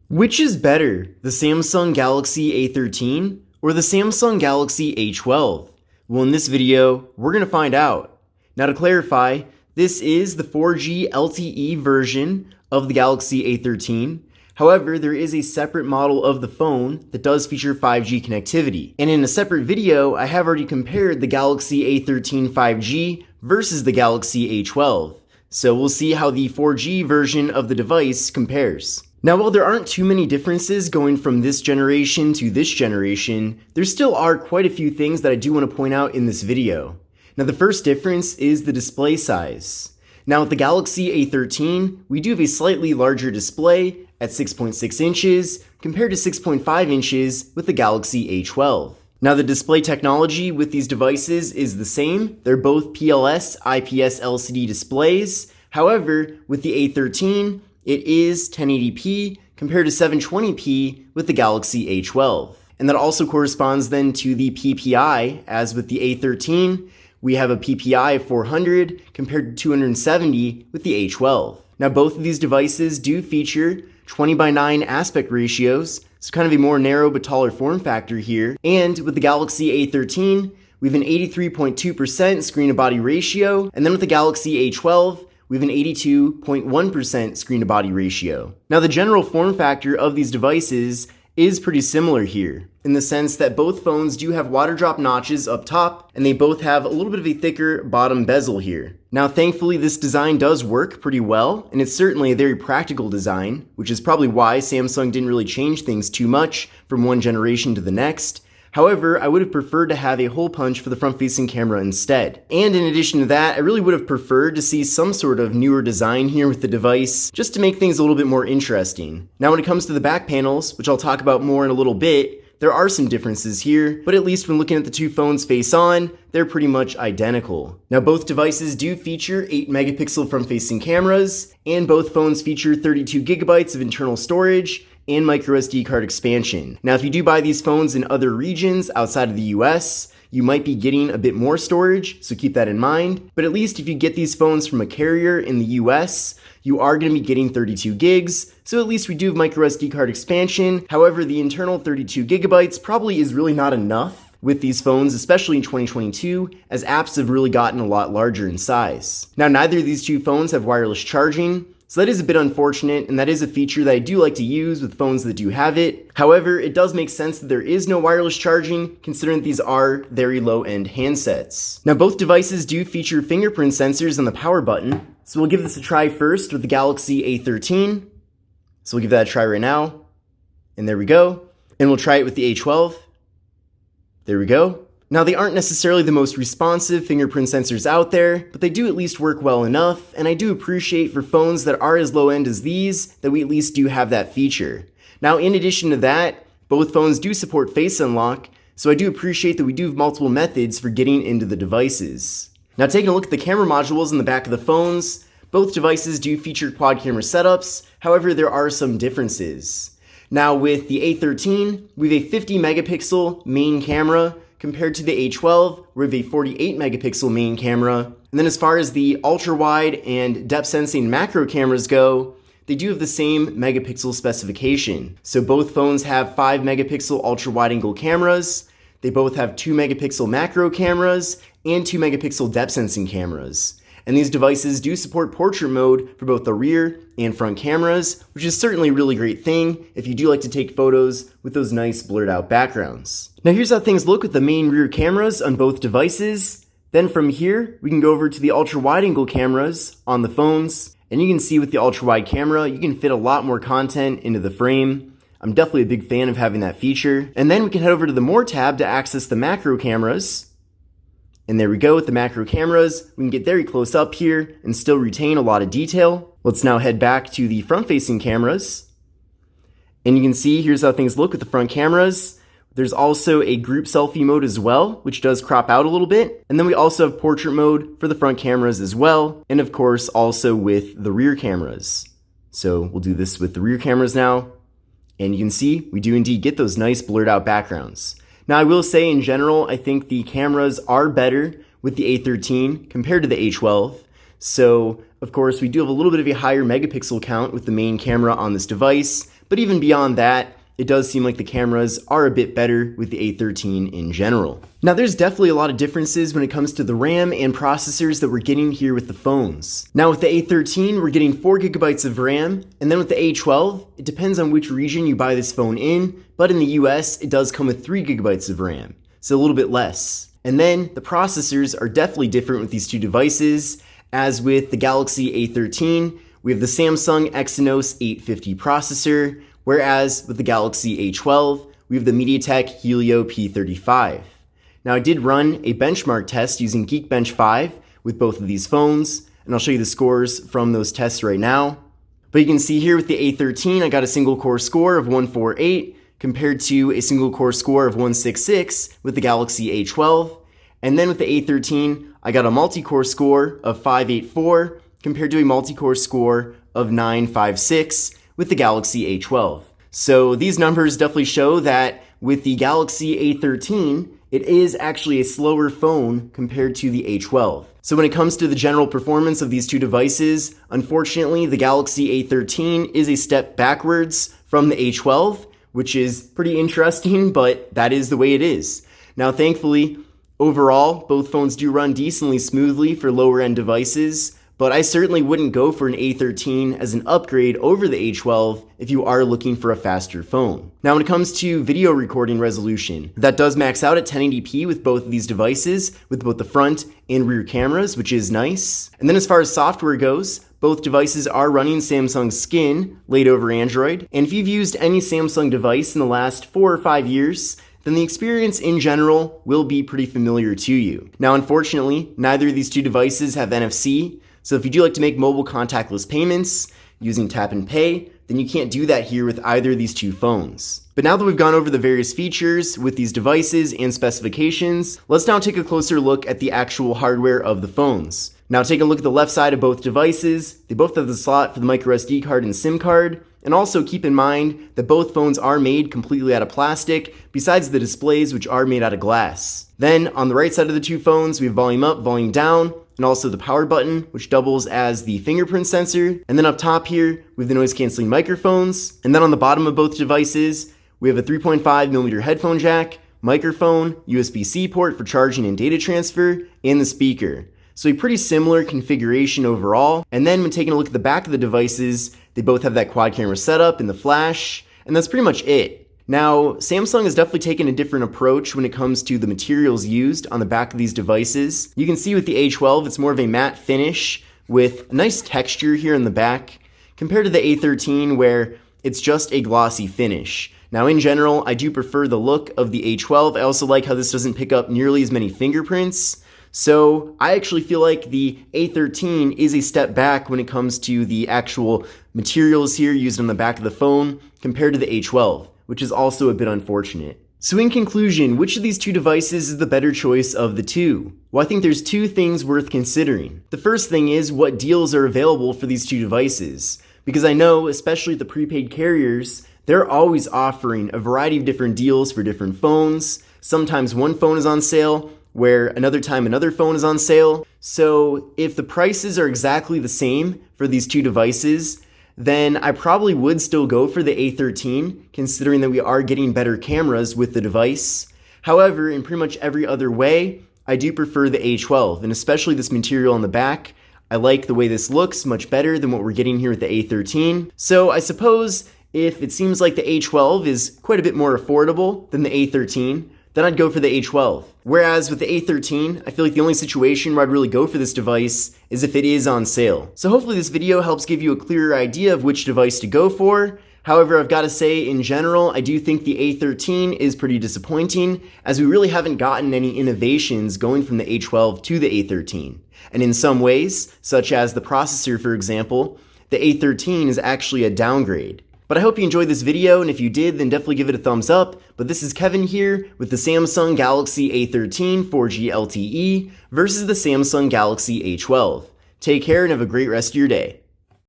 Which is better, the Samsung Galaxy A13 or the Samsung Galaxy A12? Well, in this video, we're going to find out. Now to clarify, this is the 4G LTE version of the Galaxy A13. However, there is a separate model of the phone that does feature 5G connectivity. And in a separate video, I have already compared the Galaxy A13 5G versus the Galaxy A12. So we'll see how the 4G version of the device compares. Now, while there aren't too many differences going from this generation to this generation, there still are quite a few things that I do want to point out in this video. Now, the first difference is the display size. Now, with the Galaxy A13, we do have a slightly larger display at 6.6 inches compared to 6.5 inches with the Galaxy A12. Now, the display technology with these devices is the same. They're both PLS IPS LCD displays. However, with the A13, it is 1080p compared to 720p with the Galaxy A12. And that also corresponds then to the PPI, as with the A13, we have a PPI of 400 compared to 270 with the A12. Now, both of these devices do feature 20:9 aspect ratios, so kind of a more narrow but taller form factor here. And with the Galaxy A13, we have an 83.2% screen to body ratio, and then with the Galaxy A12, we have an 82.1% screen to body ratio. Now, the general form factor of these devices is pretty similar here, in the sense that both phones do have water drop notches up top, and they both have a little bit of a thicker bottom bezel here. Now, thankfully, this design does work pretty well, and it's certainly a very practical design, which is probably why Samsung didn't really change things too much from one generation to the next. However, I would have preferred to have a hole punch for the front-facing camera instead. And in addition to that, I really would have preferred to see some sort of newer design here with the device, just to make things a little bit more interesting. Now, when it comes to the back panels, which I'll talk about more in a little bit, there are some differences here, but at least when looking at the two phones face on, they're pretty much identical. Now, both devices do feature 8 megapixel front-facing cameras, and both phones feature 32 gigabytes of internal storage and microSD card expansion. Now, if you do buy these phones in other regions outside of the US, you might be getting a bit more storage, so keep that in mind. But at least if you get these phones from a carrier in the US, you are going to be getting 32 gigs, so at least we do have microSD card expansion. However, the internal 32 gigabytes probably is really not enough with these phones, especially in 2022, as apps have really gotten a lot larger in size. Now, neither of these two phones have wireless charging, so that is a bit unfortunate, and that is a feature that I do like to use with phones that do have it. However, it does make sense that there is no wireless charging, considering that these are very low-end handsets. Now, both devices do feature fingerprint sensors on the power button, so we'll give this a try first with the Galaxy A13. So we'll give that a try right now, and there we go. And we'll try it with the A12. There we go. Now, they aren't necessarily the most responsive fingerprint sensors out there, but they do at least work well enough, and I do appreciate for phones that are as low-end as these, that we at least do have that feature. Now, in addition to that, both phones do support Face Unlock, so I do appreciate that we do have multiple methods for getting into the devices. Now, taking a look at the camera modules in the back of the phones, both devices do feature quad camera setups, however, there are some differences. Now, with the A13, we have a 50 megapixel main camera, compared to the A12, we have a 48 megapixel main camera. And then as far as the ultra wide and depth sensing macro cameras go, they do have the same megapixel specification. So both phones have 5 megapixel ultra wide angle cameras. They both have 2 megapixel macro cameras and 2 megapixel depth sensing cameras. And these devices do support portrait mode for both the rear and front cameras, which is certainly a really great thing if you do like to take photos with those nice blurred out backgrounds. Now, here's how things look with the main rear cameras on both devices. Then from here, we can go over to the ultra wide angle cameras on the phones, and you can see with the ultra wide camera, you can fit a lot more content into the frame. I'm definitely a big fan of having that feature. And then we can head over to the More tab to access the macro cameras. And there we go with the macro cameras. We can get very close up here and still retain a lot of detail. Let's now head back to the front-facing cameras. And you can see here's how things look with the front cameras. There's also a group selfie mode as well, which does crop out a little bit. And then we also have portrait mode for the front cameras as well. And of course, also with the rear cameras. So we'll do this with the rear cameras now. And you can see we do indeed get those nice blurred out backgrounds. Now, I will say in general, I think the cameras are better with the A13 compared to the A12. So, of course, we do have a little bit of a higher megapixel count with the main camera on this device, but even beyond that, it does seem like the cameras are a bit better with the A13 in general. Now there's definitely a lot of differences when it comes to the RAM and processors that we're getting here with the phones. Now with the A13, we're getting 4 gigabytes of RAM, and then with the A12, it depends on which region you buy this phone in, but in the US, it does come with 3 gigabytes of RAM, so a little bit less. And then the processors are definitely different with these two devices. As with the Galaxy A13, we have the Samsung Exynos 850 processor, whereas with the Galaxy A12, we have the MediaTek Helio P35. Now I did run a benchmark test using Geekbench 5 with both of these phones, and I'll show you the scores from those tests right now. But you can see here with the A13, I got a single core score of 148 compared to a single core score of 166 with the Galaxy A12. And then with the A13, I got a multi-core score of 584 compared to a multi-core score of 956 with the Galaxy A12. So these numbers definitely show that with the Galaxy A13, it is actually a slower phone compared to the A12. So when it comes to the general performance of these two devices, unfortunately, the Galaxy A13 is a step backwards from the A12, which is pretty interesting, but that is the way it is. Now, thankfully, overall, both phones do run decently smoothly for lower-end devices, but I certainly wouldn't go for an A13 as an upgrade over the A12 if you are looking for a faster phone. Now when it comes to video recording resolution, that does max out at 1080p with both of these devices, with both the front and rear cameras, which is nice. And then as far as software goes, both devices are running Samsung Skin laid over Android, and if you've used any Samsung device in the last 4 or 5 years, then the experience in general will be pretty familiar to you. Now unfortunately, neither of these two devices have NFC, so if you do like to make mobile contactless payments using tap and pay, then you can't do that here with either of these two phones. But now that we've gone over the various features with these devices and specifications, let's now take a closer look at the actual hardware of the phones. Now take a look at the left side of both devices. They both have the slot for the microSD card and SIM card. And also keep in mind that both phones are made completely out of plastic, besides the displays, which are made out of glass. Then on the right side of the two phones, we have volume up, volume down, and also the power button, which doubles as the fingerprint sensor. And then up top here, we have the noise canceling microphones. And then on the bottom of both devices, we have a 3.5mm headphone jack, microphone, USB-C port for charging and data transfer, and the speaker. So a pretty similar configuration overall. And then when taking a look at the back of the devices, they both have that quad camera setup and the flash, and that's pretty much it. Now, Samsung has definitely taken a different approach when it comes to the materials used on the back of these devices. You can see with the A12, it's more of a matte finish with a nice texture here in the back, compared to the A13 where it's just a glossy finish. Now in general, I do prefer the look of the A12. I also like how this doesn't pick up nearly as many fingerprints. So I actually feel like the A13 is a step back when it comes to the actual materials here used on the back of the phone compared to the A12, which is also a bit unfortunate. So in conclusion, which of these two devices is the better choice of the two? Well, I think there's two things worth considering. The first thing is what deals are available for these two devices, because I know, especially the prepaid carriers, they're always offering a variety of different deals for different phones. Sometimes one phone is on sale, where another time another phone is on sale. So if the prices are exactly the same for these two devices, then I probably would still go for the A13, considering that we are getting better cameras with the device. However, in pretty much every other way, I do prefer the A12, and especially this material on the back. I like the way this looks much better than what we're getting here with the A13. So I suppose if it seems like the A12 is quite a bit more affordable than the A13, then I'd go for the A12. Whereas with the A13, I feel like the only situation where I'd really go for this device is if it is on sale. So hopefully this video helps give you a clearer idea of which device to go for. However, I've got to say, in general, I do think the A13 is pretty disappointing, as we really haven't gotten any innovations going from the A12 to the A13. And in some ways, such as the processor for example, the A13 is actually a downgrade. But I hope you enjoyed this video, and if you did, then definitely give it a thumbs up. But this is Kevin here with the Samsung Galaxy A13 4G LTE versus the Samsung Galaxy A12. Take care and have a great rest of your day.